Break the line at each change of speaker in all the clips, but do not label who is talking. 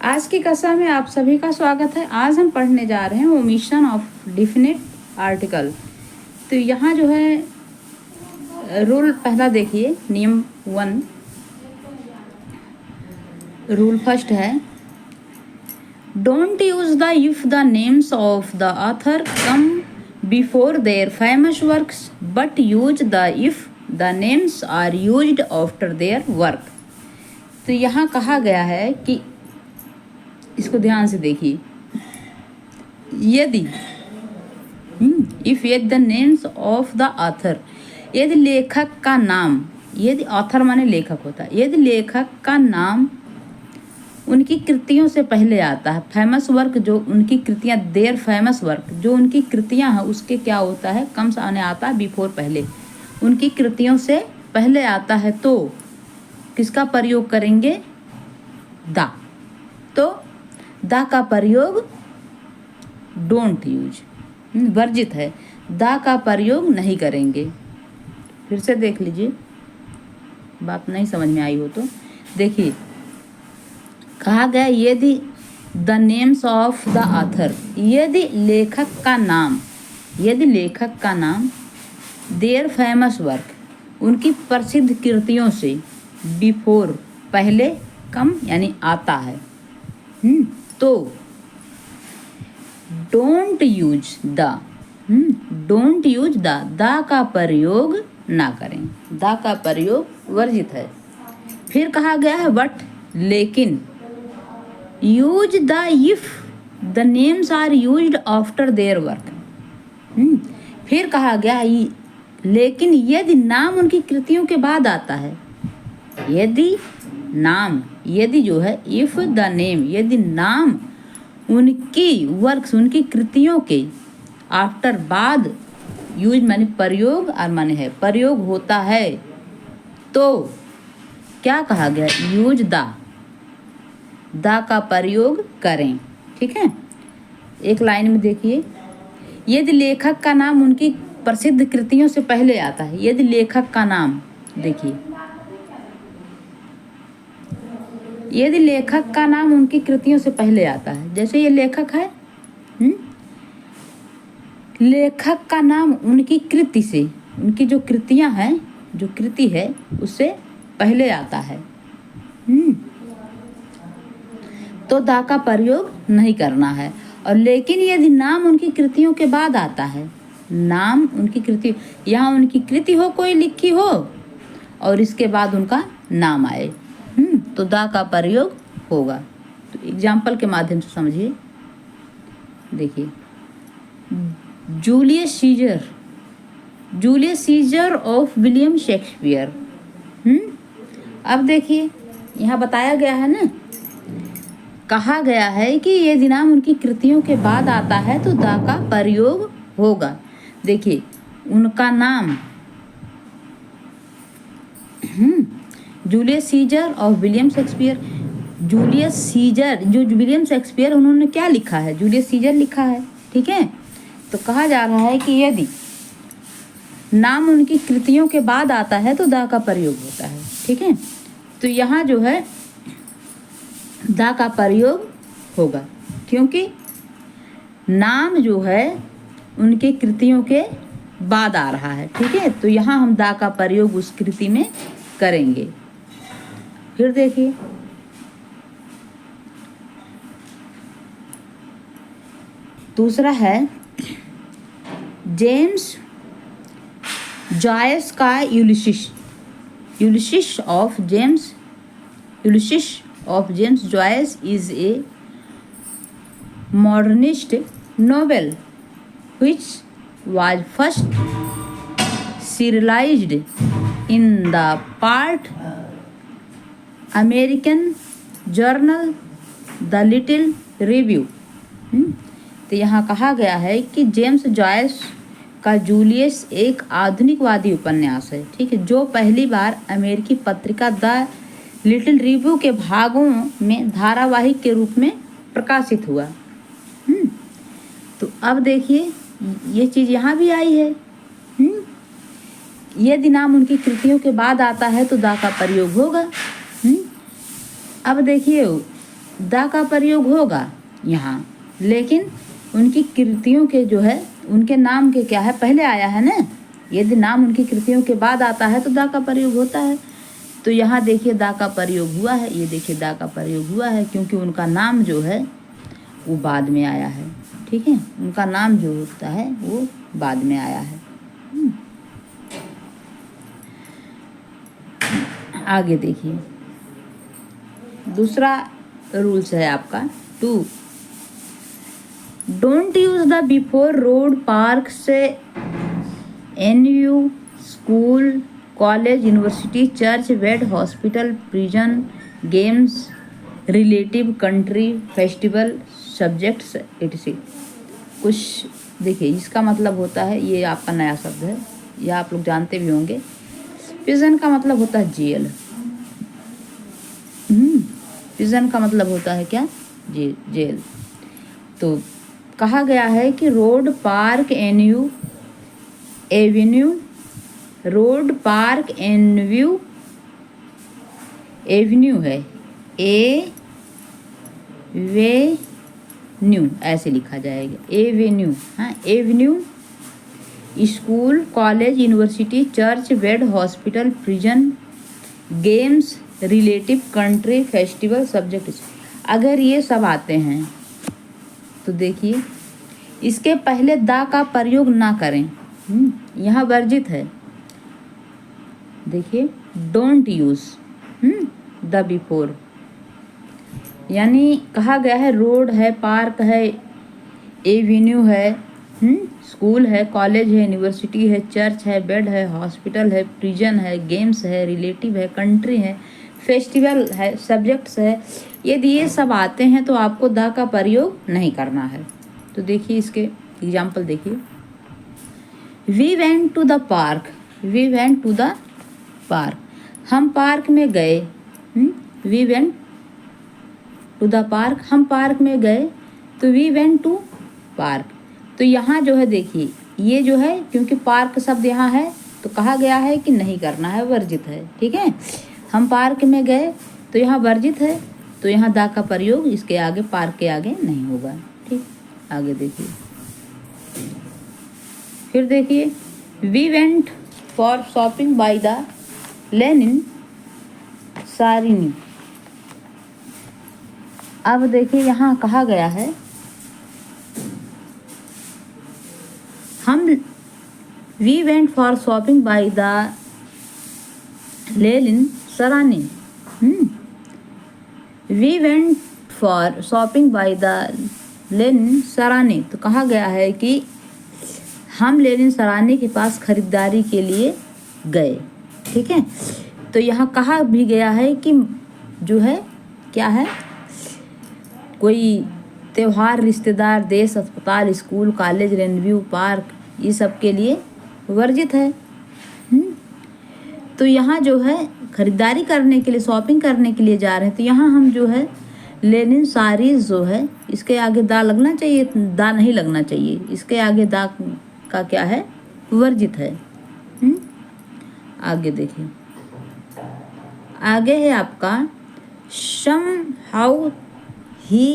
आज की कक्षा में आप सभी का स्वागत है। आज हम पढ़ने जा रहे हैं ओमिशन ऑफ डिफिनिट आर्टिकल। तो यहाँ जो है रूल पहला देखिए, नियम 1 रूल फर्स्ट है, don't use the if the names of the author come before their famous works but use the if the names are used after their work. तो यहाँ कहा गया है कि इसको ध्यान से देखिए, यदि if the names of the author, यदि लेखक का नाम, यदि ऑथर माने लेखक होता है, यदि लेखक का नाम उनकी कृतियों से पहले आता है, फेमस वर्क जो उनकी कृतियां, देयर फेमस वर्क जो उनकी कृतियां हैं उसके क्या होता है, कम से आने आता है, बिफोर पहले, उनकी कृतियों से पहले आता है, तो किसका प्रयोग करेंगे, द। तो द का प्रयोग डोंट यूज, वर्जित है, द का प्रयोग नहीं करेंगे। फिर से देख लीजिए, बात नहीं समझ में आई हो तो देखिए, कहा गया यदि the names of the author, यदि लेखक का नाम, यदि लेखक का नाम देयर फेमस वर्क उनकी प्रसिद्ध कृतियों से बिफोर पहले, कम यानी आता है, तो don't use the, don't use the का प्रयोग ना करें, द का प्रयोग वर्जित है। फिर कहा गया है बट, लेकिन use the if the names are used after their work. फिर कहा गया लेकिन यदि नाम उनकी कृतियों के बाद आता है, यदि नाम, यदि जो है इफ द नेम, यदि नाम उनकी वर्क्स उनकी कृतियों के आफ्टर बाद, यूज माने प्रयोग और माने है प्रयोग होता है, तो क्या कहा गया, यूज द का प्रयोग करें। ठीक है, एक लाइन में देखिए, यदि लेखक का नाम उनकी प्रसिद्ध कृतियों से पहले आता है, यदि लेखक का नाम, देखिए यदि लेखक का नाम उनकी कृतियों से पहले आता है, जैसे ये लेखक है, लेखक का नाम उनकी कृति से, उनकी जो कृतियां हैं, जो कृति है उससे पहले आता है, तो द का प्रयोग नहीं करना है। और लेकिन यदि नाम उनकी कृतियों के बाद आता है, नाम उनकी कृति, यहाँ उनकी कृति हो कोई लिखी हो और इसके बाद उनका नाम आए, तो द का प्रयोग होगा। तो एग्जाम्पल के माध्यम से समझिए, देखिए Julius Caesar, Julius Caesar of William Shakespeare. अब देखिए यहाँ बताया गया है ना, कहा गया है कि यदि नाम उनकी कृतियों के बाद आता है तो द का प्रयोग होगा। देखिए उनका नाम जूलियस सीजर और विलियम शेक्सपियर, जूलियस सीजर जो विलियम शेक्सपियर, उन्होंने क्या लिखा है, जूलियस सीजर लिखा है। ठीक है, तो कहा जा रहा है कि यदि नाम उनकी कृतियों के बाद आता है तो द का प्रयोग होता है। ठीक है, तो यहाँ जो है द का प्रयोग होगा, क्योंकि नाम जो है उनके कृतियों के बाद आ रहा है। ठीक है, तो यहाँ हम द का प्रयोग उस कृति में करेंगे। फिर देखिए, दूसरा है जेम्स जॉयस का Ulysses, Ulysses of James, Ulysses of James Joyce is a modernist novel which was first serialized in the part American journal The Little Review। तो यहाँ कहा गया है कि जेम्स जॉयस का जूलियस एक आधुनिकवादी उपन्यास है। ठीक है, जो पहली बार अमेरिकी पत्रिका द लिटिल रिव्यू के भागों में धारावाहिक के रूप में प्रकाशित हुआ। तो अब देखिए ये चीज़ यहाँ भी आई है, यदि नाम उनकी कृतियों के बाद आता है तो द का प्रयोग होगा। अब देखिए द का प्रयोग होगा यहाँ, लेकिन उनकी कृतियों के जो है उनके नाम के क्या है पहले आया है ना। यदि नाम उनकी कृतियों के बाद आता है तो द का प्रयोग होता है। तो यहाँ देखिए द का प्रयोग हुआ है, ये देखिए द का प्रयोग हुआ है क्योंकि उनका नाम जो है वो बाद में आया है। ठीक है, उनका नाम जो होता है वो बाद में आया है। आगे देखिए, दूसरा रूल्स है आपका 2, don't use the before road park से एनयू, school, college, university, church, bed, hospital, prison, games, relative, country, festival, subjects etc। कुछ देखिए इसका मतलब होता है, ये आपका नया शब्द है, यह आप लोग जानते भी होंगे। प्रिजन का मतलब होता है जेल। प्रिजन का मतलब होता है क्या, जेल। तो कहा गया है कि road, park, any, Avenue, road, park, any, Avenue है, एवेन्यू ऐसे लिखा जाएगा, एवेन्यू। हाँ, Avenue, school, college, university, church, bed, hospital, prison, games, relative, country, festival, subject. अगर ये सब आते हैं तो देखिए इसके पहले द का प्रयोग ना करें, यहाँ वर्जित है। देखिए डोंट यूज द बिफोर, यानी कहा गया है रोड है, पार्क है, एवेन्यू है, स्कूल है, कॉलेज है, यूनिवर्सिटी है, चर्च है, बेड है, हॉस्पिटल है, प्रिजन है, गेम्स है, रिलेटिव है, कंट्री है, फेस्टिवल है, सब्जेक्ट्स है। यदि ये सब आते हैं तो आपको द का प्रयोग नहीं करना है। तो देखिए इसके एग्जाम्पल देखिए, we went to the park, we went to the park, हम पार्क में गए। We went to the park, हम पार्क में गए, तो वी वेंट टू पार्क। तो यहाँ जो है देखिए ये जो है क्योंकि पार्क शब्द यहाँ है तो कहा गया है कि नहीं करना है, वर्जित है। ठीक है, हम पार्क में गए तो यहाँ वर्जित है, तो यहाँ द का प्रयोग इसके आगे, पार्क के आगे नहीं होगा। ठीक, आगे देखिए, फिर देखिए, we went for shopping by the Lenin Sarani. अब देखिए यहाँ कहा गया है हम we went for shopping by the Lenin Sarani. We went for shopping by the Lenin Sarani. तो कहा गया है कि हम लेनिन सरानी के पास खरीदारी के लिए गए। ठीक है, तो यहाँ कहा भी गया है कि जो है क्या है, कोई त्योहार, रिश्तेदार, देश, अस्पताल, स्कूल, कॉलेज, रेन्यू, पार्क, ये सब के लिए वर्जित है। तो यहाँ जो है खरीदारी करने के लिए, शॉपिंग करने के लिए जा रहे हैं, तो यहाँ हम जो है लेनिन सारीज जो है इसके आगे दा लगना चाहिए, दा नहीं लगना चाहिए, इसके आगे दा का क्या है, वर्जित है। आगे देखिए, आगे है आपका somehow he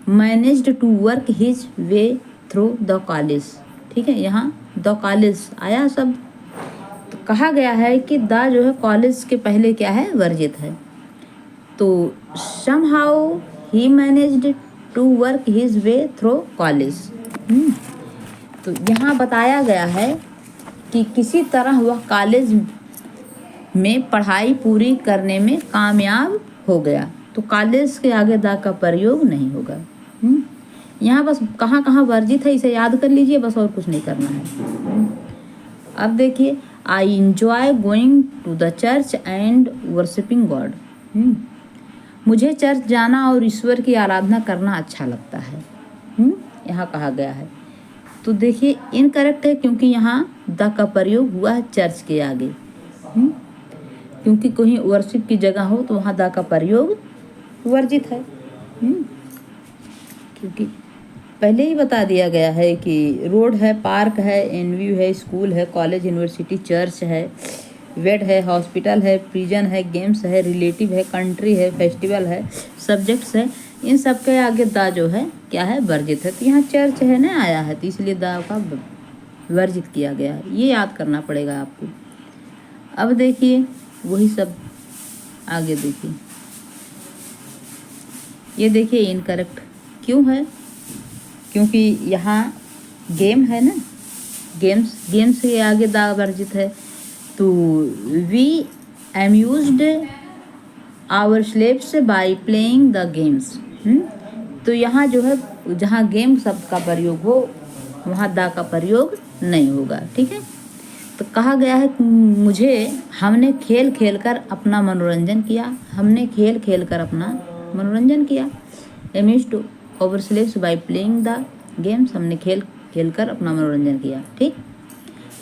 managed to work his way through the college। ठीक है, यहाँ द कॉलेज आया शब्द, तो कहा गया है कि द जो है कॉलेज के पहले क्या है, वर्जित है। तो somehow he managed to work his way through college। तो यहाँ बताया गया है कि किसी तरह वह कॉलेज में पढ़ाई पूरी करने में कामयाब हो गया। तो कॉलेज के आगे द का प्रयोग नहीं होगा। यहाँ बस कहाँ कहाँ वर्जित है इसे याद कर लीजिए, बस और कुछ नहीं करना है। अब देखिए, I enjoy going to the church and worshipping God. मुझे चर्च जाना और ईश्वर की आराधना करना अच्छा लगता है, यहाँ कहा गया है। तो देखिए इनकरेक्ट है क्योंकि यहाँ द का प्रयोग हुआ है चर्च के आगे। क्योंकि कहीं वर्शिप की जगह हो तो वहाँ द का प्रयोग वर्जित है। क्योंकि पहले ही बता दिया गया है कि रोड है, पार्क है, एनव्यू है, स्कूल है, कॉलेज, यूनिवर्सिटी, चर्च है, वेड है, हॉस्पिटल है, प्रिजन है, गेम्स है, रिलेटिव है, कंट्री है, फेस्टिवल है, सब्जेक्ट्स है। इन सब के आगे दा जो है क्या है, वर्जित है। तो यहाँ चर्च है ना आया है, तो इसलिए दा का वर्जित किया गया है। ये याद करना पड़ेगा आपको। अब देखिए वही सब आगे देखिए, ये देखिए इनकरेक्ट क्यों है, क्योंकि यहाँ गेम है ना, गेम्स के आगे दा वर्जित है। तो we amused our slaves by playing the games. तो यहाँ जो है, जहाँ गेम शब्द का प्रयोग हो वहाँ दा का प्रयोग नहीं होगा, ठीक है। तो कहा गया है हमने खेल खेल कर अपना मनोरंजन किया, हमने खेल खेल कर अपना मनोरंजन किया। Amused our slaves by playing the games, हमने खेल खेल कर अपना मनोरंजन किया, ठीक।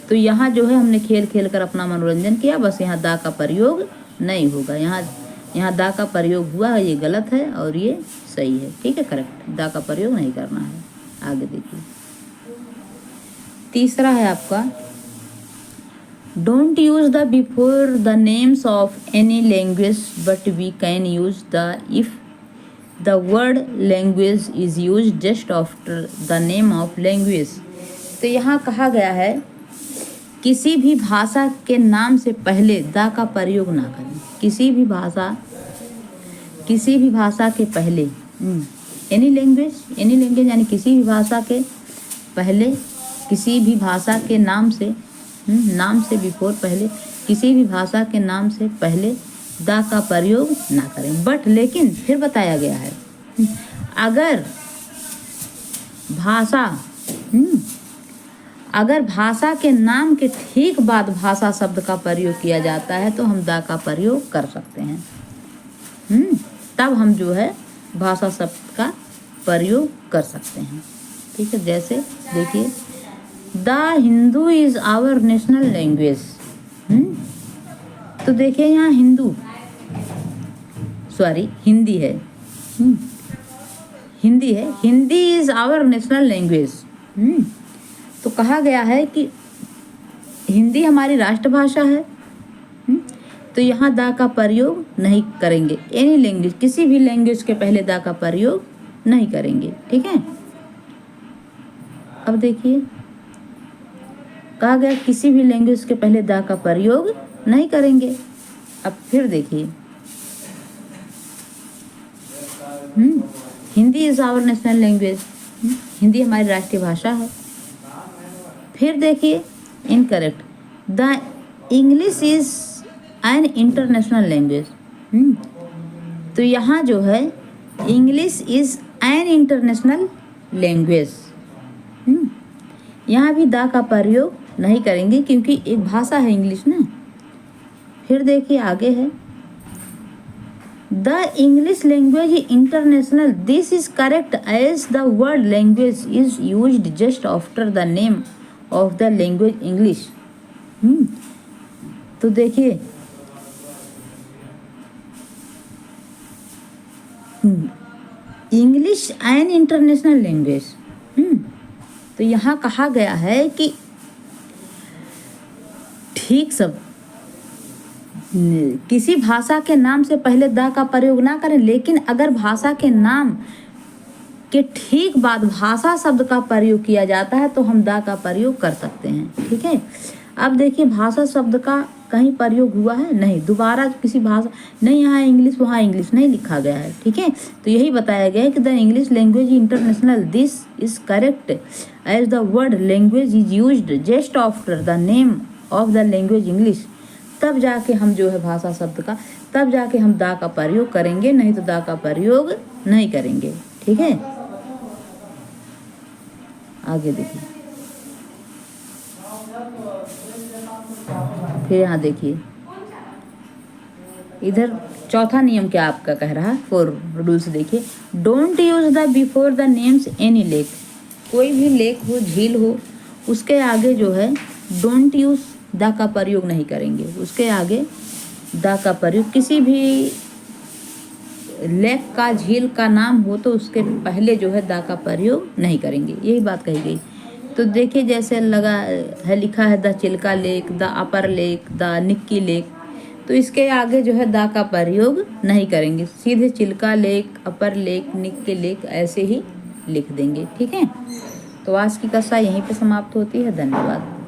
तो यहाँ जो है हमने खेल खेल कर अपना मनोरंजन किया, बस यहाँ दा का प्रयोग नहीं होगा। यहाँ दा का प्रयोग हुआ है, ये गलत है और ये सही है, ठीक है, करेक्ट। दा का प्रयोग नहीं करना है। आगे देखिए, तीसरा है आपका, don't use the before the names of any language but we can use the if the word language is use just after the name of language. तो यहाँ कहा गया है किसी भी भाषा के नाम से पहले दा का प्रयोग ना करें। किसी भी भाषा के पहले, एनी लैंग्वेज यानी किसी भी भाषा के पहले, किसी भी भाषा के नाम से बिफोर, पहले किसी भी भाषा के नाम से पहले दा का प्रयोग ना करें। बट लेकिन फिर बताया गया है अगर भाषा के नाम के ठीक बाद भाषा शब्द का प्रयोग किया जाता है तो हम दा का प्रयोग कर सकते हैं। तब हम जो है भाषा शब्द का प्रयोग कर सकते हैं, ठीक है। जैसे देखिए, the Hindu is our national language. तो देखिए यहाँ हिंदी है, Hindi is our national language. तो कहा गया है कि हिंदी हमारी राष्ट्रभाषा है। तो यहाँ दा का प्रयोग नहीं करेंगे। एनी लैंग्वेज, किसी भी लैंग्वेज के पहले दा का प्रयोग नहीं करेंगे, ठीक है। अब देखिए, कहा गया किसी भी लैंग्वेज के पहले दा का प्रयोग नहीं करेंगे। अब फिर देखिए, Hindi is our national language, Hindi हमारी राष्ट्रीय भाषा है। फिर देखिए incorrect, the English is an international language. तो यहाँ जो है English is an international language, यहाँ भी दा का प्रयोग नहीं करेंगे क्योंकि एक भाषा है इंग्लिश ना। फिर देखिए आगे है, the English language international, this is correct as the word language is used just after the name of the language English. तो देखिए इंग्लिश एन इंटरनेशनल लैंग्वेज, तो यहाँ कहा गया है कि ठीक सब किसी भाषा के नाम से पहले दा का प्रयोग ना करें, लेकिन अगर भाषा के नाम के ठीक बाद भाषा शब्द का प्रयोग किया जाता है तो हम दा का प्रयोग कर सकते हैं, ठीक है। अब देखिए भाषा शब्द का कहीं प्रयोग हुआ है नहीं, दोबारा किसी भाषा नहीं, यहाँ इंग्लिश वहाँ इंग्लिश नहीं लिखा गया है, ठीक है। तो यही बताया गया है कि the English language international, this is correct as the word language is used just after the name of the language English. तब जाके हम जो है भाषा शब्द का, तब जाके हम दा का प्रयोग करेंगे, नहीं तो दा का प्रयोग नहीं करेंगे, ठीक है। आगे देखिए, फिर यहाँ देखिए इधर चौथा नियम क्या आपका कह रहा है, 4 रूल्स देखिए, don't use the before the names any lake. कोई भी लेक हो, झील हो, उसके आगे जो है डोंट यूज दा का प्रयोग नहीं करेंगे। उसके आगे दा का प्रयोग, किसी भी लेक का, झील का नाम हो तो उसके पहले जो है दा का प्रयोग नहीं करेंगे, यही बात कही गई। तो देखिए जैसे लगा है, लिखा है the Chilka lake, the upper lake, the Nakki lake, तो तो इसके आगे जो है दा का प्रयोग नहीं करेंगे, सीधे चिल्का लेक, अपर लेक, निक के लेक ऐसे ही लिख देंगे। ठीक है, तो आज की कक्षा यहीं पे समाप्त होती है। धन्यवाद।